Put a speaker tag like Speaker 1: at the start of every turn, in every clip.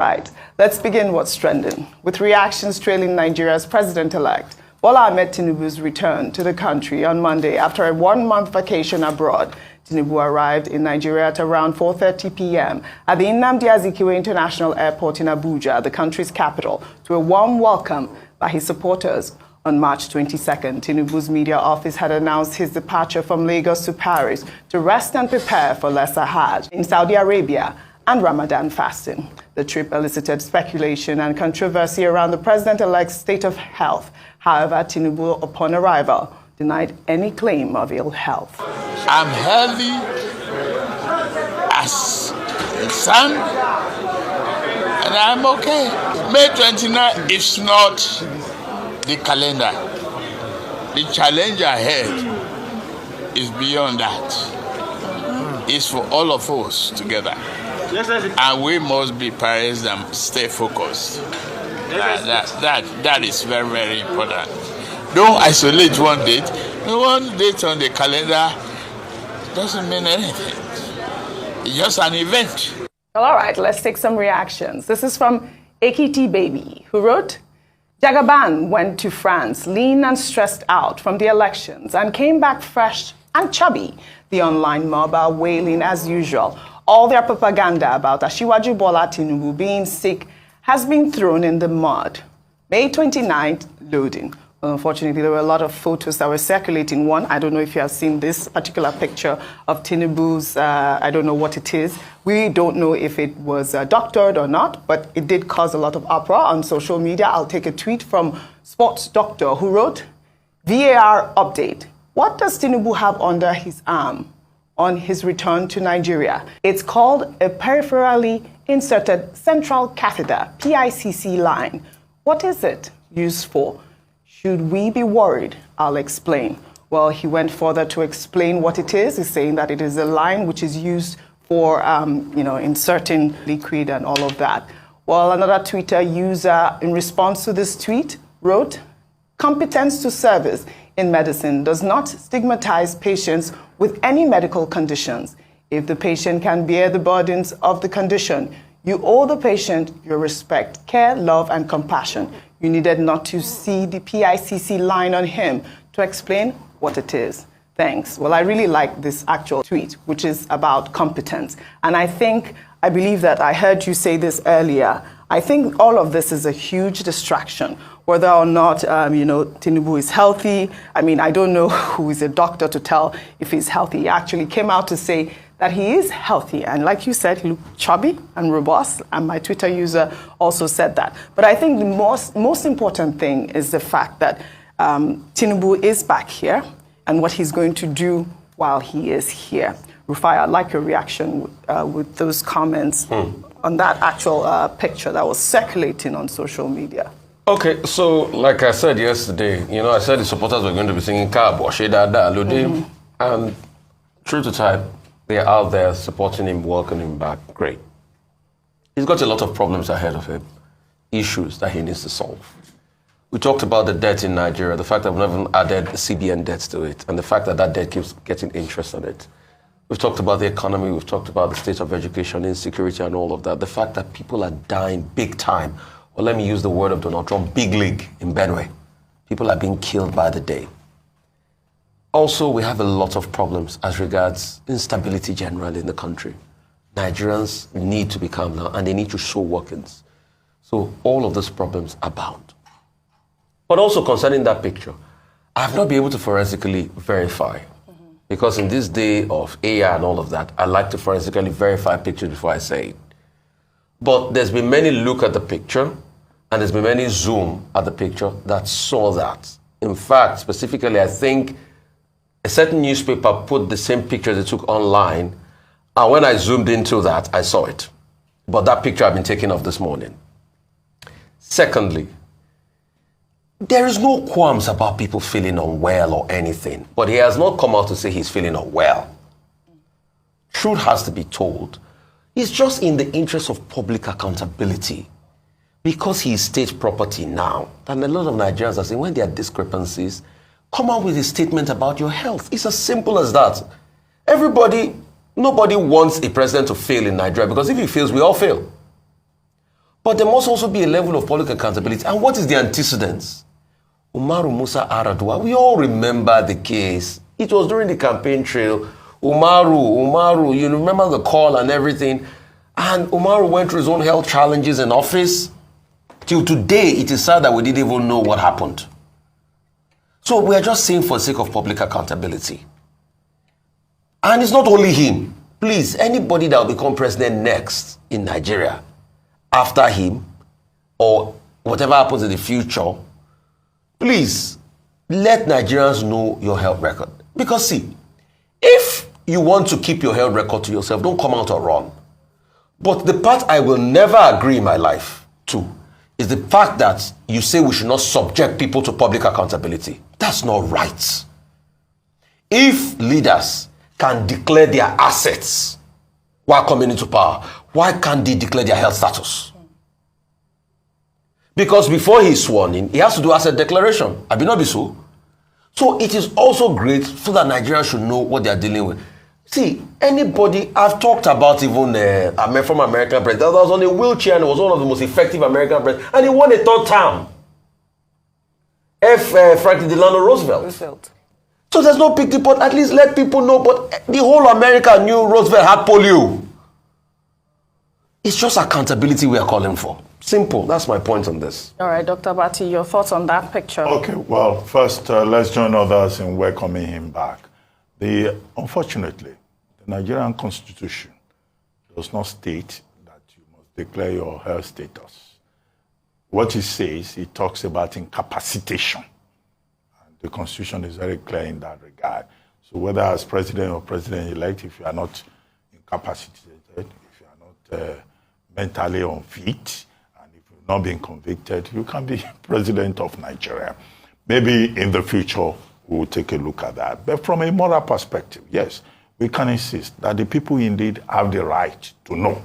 Speaker 1: Right. Let's begin what's trending. With reactions trailing Nigeria's president-elect, Bola Ahmed Tinubu's return to the country on Monday after a one-month vacation abroad. Tinubu arrived in Nigeria at around 4:30 p.m. at the Nnamdi Azikiwe International Airport in Abuja, the country's capital, to a warm welcome by his supporters. On March 22nd, Tinubu's media office had announced his departure from Lagos to Paris to rest and prepare for Lesser Hajj in Saudi Arabia and Ramadan fasting. The trip elicited speculation and controversy around the president-elect's state of health. However, Tinubu, upon arrival, denied any claim of ill health.
Speaker 2: I'm healthy as the sun, and I'm okay. May 29 is not the calendar. The challenge ahead is beyond that. It's for all of us together. And we must be parents and stay focused. That is very, very important. Don't isolate one date. One date on the calendar doesn't mean anything. It's just an event.
Speaker 1: All right, let's take some reactions. This is from AKT Baby, who wrote, Jagaban went to France lean and stressed out from the elections and came back fresh and chubby. The online mob are wailing as usual. All their propaganda about Asiwaju Bola Tinubu being sick has been thrown in the mud. May 29th, loading. Well, unfortunately, there were a lot of photos that were circulating. One, I don't know if you have seen this particular picture of Tinubu's, I don't know what it is. We don't know if it was doctored or not, but it did cause a lot of uproar on social media. I'll take a tweet from Sports Doctor, who wrote, VAR update. What does Tinubu have under his arm on his return to Nigeria? It's called a peripherally inserted central catheter, PICC line. What is it used for? Should we be worried? I'll explain. Well, he went further to explain what it is. He's saying that it is a line which is used for, inserting liquid and all of that. Well, another Twitter user, in response to this tweet, wrote, competence to service in medicine does not stigmatize patients with any medical conditions. If the patient can bear the burdens of the condition, you owe the patient your respect, care, love, and compassion. You needed not to see the PICC line on him to explain what it is. Thanks. Well, I really like this actual tweet, which is about competence. And I believe that I heard you say this earlier. I think all of this is a huge distraction, whether or not, Tinubu is healthy. I mean, I don't know who is a doctor to tell if he's healthy. He actually came out to say that he is healthy. And like you said, he looked chubby and robust. And my Twitter user also said that. But I think the most important thing is the fact that Tinubu is back here and what he's going to do while he is here. Rufai, I'd like your reaction with those comments on that actual picture that was circulating on social media.
Speaker 3: Okay, so like I said yesterday, I said the supporters were going to be singing Kabo, Sheda, Lode, and true to type, they're out there supporting him, welcoming him back. Great. He's got a lot of problems ahead of him, issues that he needs to solve. We talked about the debt in Nigeria, the fact that we've never added CBN debts to it, and the fact that that debt keeps getting interest on it. We've talked about the economy, we've talked about the state of education, insecurity, and all of that. The fact that people are dying big time, or let me use the word of Donald Trump, big league in Benue. People are being killed by the day. Also, we have a lot of problems as regards instability generally in the country. Nigerians need to be calm now, and they need to show workings. So all of these problems abound. But also concerning that picture, I have not been able to forensically verify. Because in this day of AI and all of that, I like to forensically verify pictures before I say it. But there's been many look at the picture, and there's been many zoom at the picture that saw that. In fact, specifically, I think a certain newspaper put the same picture they took online, and when I zoomed into that, I saw it. But that picture I've been taking of this morning. Secondly, there is no qualms about people feeling unwell or anything, but he has not come out to say he's feeling unwell. Truth has to be told. It's just in the interest of public accountability. Because he is state property now, and a lot of Nigerians are saying when there are discrepancies, come out with a statement about your health. It's as simple as that. Nobody wants a president to fail in Nigeria, because if he fails, we all fail. But there must also be a level of public accountability. And what is the antecedents? Umaru Musa Yar'Adua, we all remember the case. It was during the campaign trail. Umaru, you remember the call and everything. And Umaru went through his own health challenges in office. Till today, it is sad that we didn't even know what happened. So we are just saying for the sake of public accountability. And it's not only him. Please, anybody that will become president next in Nigeria, after him, or whatever happens in the future, please let Nigerians know your health record. Because see, if you want to keep your health record to yourself, don't come out or run. But the part I will never agree in my life to is the fact that you say we should not subject people to public accountability. That's not right. If leaders can declare their assets while coming into power, why can't they declare their health status? Because before he's sworn in, he has to do asset declaration. I not be so. So it is also great so that Nigerians should know what they are dealing with. See, anybody, I've talked about even a former American president that was on a wheelchair and was one of the most effective American presidents, and he won a third term. Franklin Delano Roosevelt. So there's no big deal, but at least let people know. But the whole America knew Roosevelt had polio. It's just accountability we are calling for. Simple. That's my point on this.
Speaker 1: All right, Dr. Bati, your thoughts on that picture?
Speaker 4: Okay, well, first, let's join others in welcoming him back. Unfortunately, the Nigerian Constitution does not state that you must declare your health status. What it says, it talks about incapacitation. And the Constitution is very clear in that regard. So whether as president or president-elect, if you are not incapacitated, if you are not mentally unfit, and if you've not been convicted, you can be president of Nigeria. Maybe in the future, we'll take a look at that. But from a moral perspective, yes, we can insist that the people indeed have the right to know.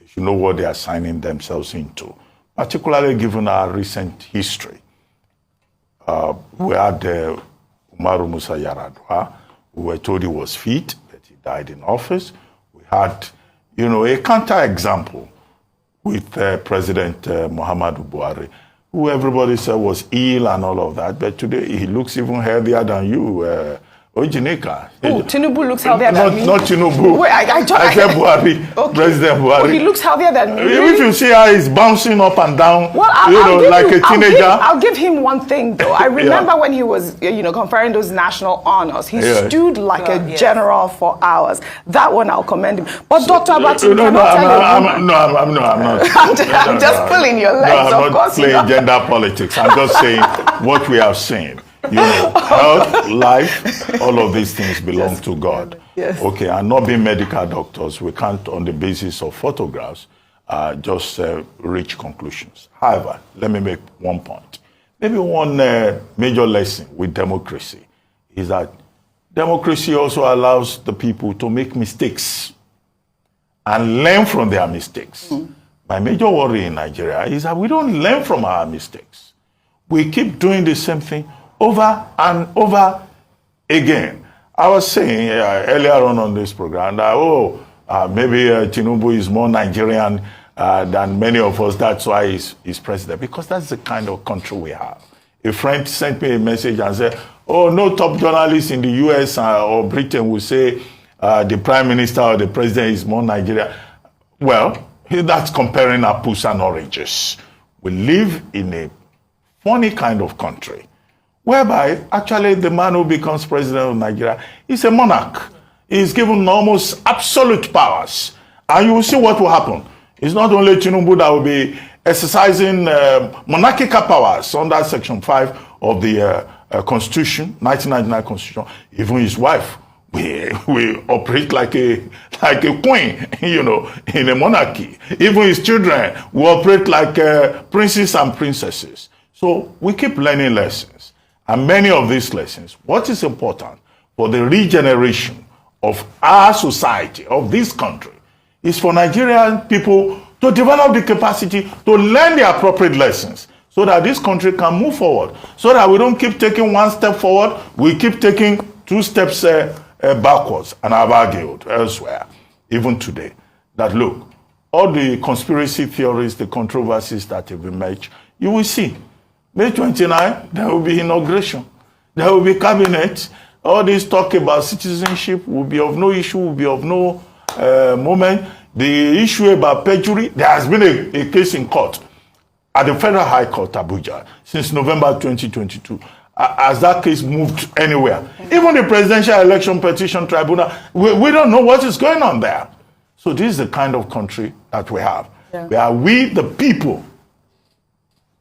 Speaker 4: They should know what they are signing themselves into, particularly given our recent history. We had Umaru Musa Yar'Adua, who were told he was fit, but he died in office. We had, a counter-example with President Muhammadu Buhari, who everybody said was ill and all of that, but today he looks even healthier than you, Ojineka.
Speaker 1: Oh, TINUBU looks healthier than me.
Speaker 4: Not TINUBU.
Speaker 1: Wait, I
Speaker 4: said Buhari, okay. President Buhari.
Speaker 1: Oh, he looks healthier than me.
Speaker 4: If you see how he's bouncing up and down,
Speaker 1: well,
Speaker 4: like a teenager.
Speaker 1: I'll give him one thing, though. I remember when he was, conferring those national honors, he stood like a general for hours. That one I'll commend him. But Dr. Abati, I'm
Speaker 4: not.
Speaker 1: I'm just pulling your legs,
Speaker 4: I'm not playing gender politics. I'm just saying what we have seen. Health, life, all of these things belong to God.
Speaker 1: Yes.
Speaker 4: Okay, and not being medical doctors, we can't, on the basis of photographs, just reach conclusions. However, let me make one point. Maybe one major lesson with democracy is that democracy also allows the people to make mistakes and learn from their mistakes. My major worry in Nigeria is that we don't learn from our mistakes. We keep doing the same thing over and over again. I was saying earlier on this program that, maybe TINUBU is more Nigerian than many of us. That's why he's president, because that's the kind of country we have. A friend sent me a message and said, no top journalist in the US or Britain will say the prime minister or the president is more Nigerian. Well, that's comparing apples and oranges. We live in a funny kind of country, whereby actually the man who becomes president of Nigeria is a monarch. He's given almost absolute powers. And you will see what will happen. It's not only TINUBU that will be exercising monarchical powers under Section 5 of the Constitution, 1999 Constitution. Even his wife we operate like a queen, in a monarchy. Even his children will operate like princes and princesses. So we keep learning lessons. And many of these lessons, what is important for the regeneration of our society, of this country, is for Nigerian people to develop the capacity to learn the appropriate lessons so that this country can move forward, so that we don't keep taking one step forward, we keep taking 2 steps backwards. And I've argued elsewhere, even today, that look, all the conspiracy theories, the controversies that have emerged, you will see. May 29, there will be inauguration. There will be cabinet. All this talk about citizenship will be of no issue, will be of no moment. The issue about perjury, there has been a case in court at the Federal High Court, Abuja, since November 2022. Has that case moved anywhere? Even the Presidential Election Petition Tribunal, we don't know what is going on there. So this is the kind of country that we have. Yeah. Where we, the people,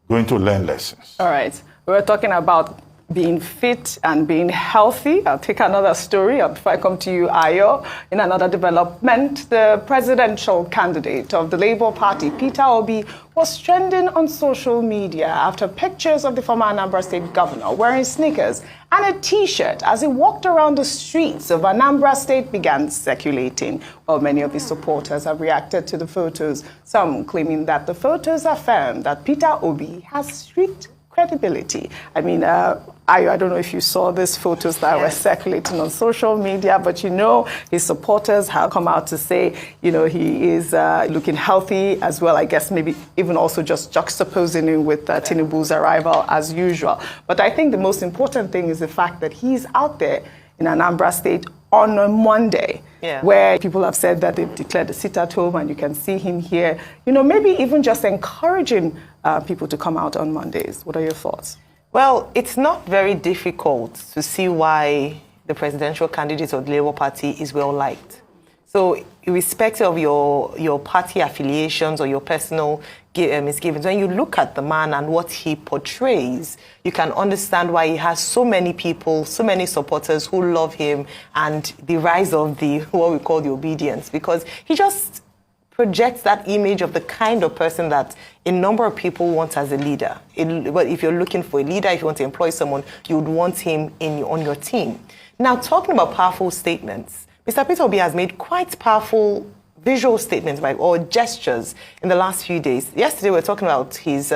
Speaker 4: going to learn lessons.
Speaker 1: All right. We were talking about being fit and being healthy. I'll take another story before I come to you, Ayo. In another development, the presidential candidate of the Labour Party, Peter Obi, was trending on social media after pictures of the former Anambra State governor wearing sneakers and a T-shirt as he walked around the streets of Anambra State began circulating. Well, many of his supporters have reacted to the photos, some claiming that the photos affirm that Peter Obi has street credibility. I mean, I don't know if you saw these photos that were circulating on social media, but you know, his supporters have come out to say, you know, he is looking healthy as well. I guess maybe even also just juxtaposing him with TINUBU's arrival as usual. But I think the most important thing is the fact that he's out there in Anambra State on a Monday, where people have said that they've declared a sit-at-home, and you can see him here, you know, maybe even just encouraging people to come out on Mondays. What are your thoughts?
Speaker 5: Well, it's not very difficult to see why the presidential candidate of the Labour Party is well-liked. So irrespective of your party affiliations or your personal misgivings, when you look at the man and what he portrays, you can understand why he has so many people, so many supporters who love him, and the rise of the, what we call the obedience, because he just projects that image of the kind of person that a number of people want as a leader. But if you're looking for a leader, if you want to employ someone, you would want him on your team. Now, talking about powerful statements, Mr. Peter Obi has made quite powerful visual statements or gestures in the last few days. Yesterday, we were talking about his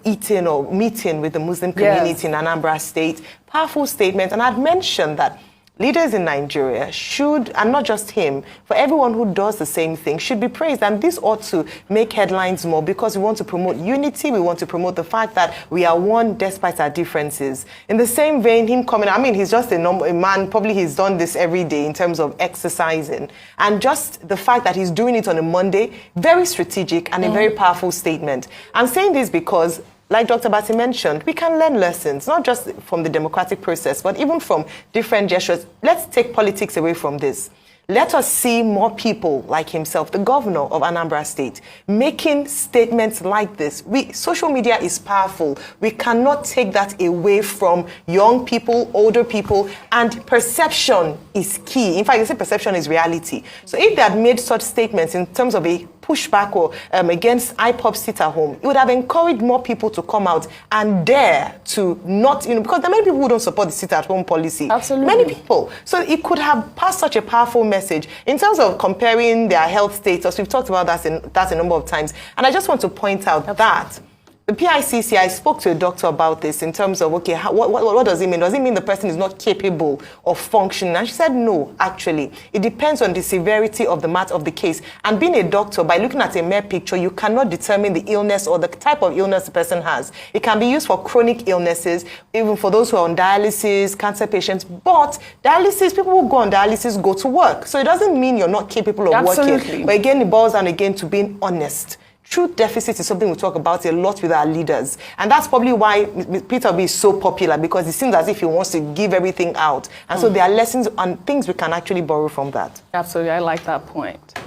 Speaker 5: eating or meeting with the Muslim community in Anambra State. Powerful statement. And I'd mentioned that leaders in Nigeria should, and not just him, for everyone who does the same thing, should be praised. And this ought to make headlines more, because we want to promote unity. We want to promote the fact that we are one despite our differences. In the same vein, him coming, I mean, he's just a man, probably he's done this every day in terms of exercising. And just the fact that he's doing it on a Monday, very strategic and a very powerful statement. I'm saying this because, like Dr. Bati mentioned, we can learn lessons, not just from the democratic process, but even from different gestures. Let's take politics away from this. Let us see more people like himself, the governor of Anambra State, making statements like this. Social media is powerful. We cannot take that away from young people, older people, and perception is key. In fact, they say perception is reality. So if they had made such statements in terms of a pushback or against IPOP sit-at-home, it would have encouraged more people to come out and dare to not, because there are many people who don't support the sit-at-home policy.
Speaker 1: Absolutely.
Speaker 5: Many people. So it could have passed such a powerful message. In terms of comparing their health status, we've talked about that a number of times. And I just want to point out that the PICC, I spoke to a doctor about this in terms of, okay, what does it mean? Does it mean the person is not capable of functioning? And she said, no, actually. It depends on the severity of the matter of the case. And being a doctor, by looking at a mere picture, you cannot determine the illness or the type of illness the person has. It can be used for chronic illnesses, even for those who are on dialysis, cancer patients. But dialysis, people who go on dialysis go to work. So it doesn't mean you're not capable of working. But again, it boils down again to being honest. Truth deficit is something we talk about a lot with our leaders. And that's probably why Peter Obi is so popular, because it seems as if he wants to give everything out. And so there are lessons and things we can actually borrow from that.
Speaker 1: Absolutely. I like that point.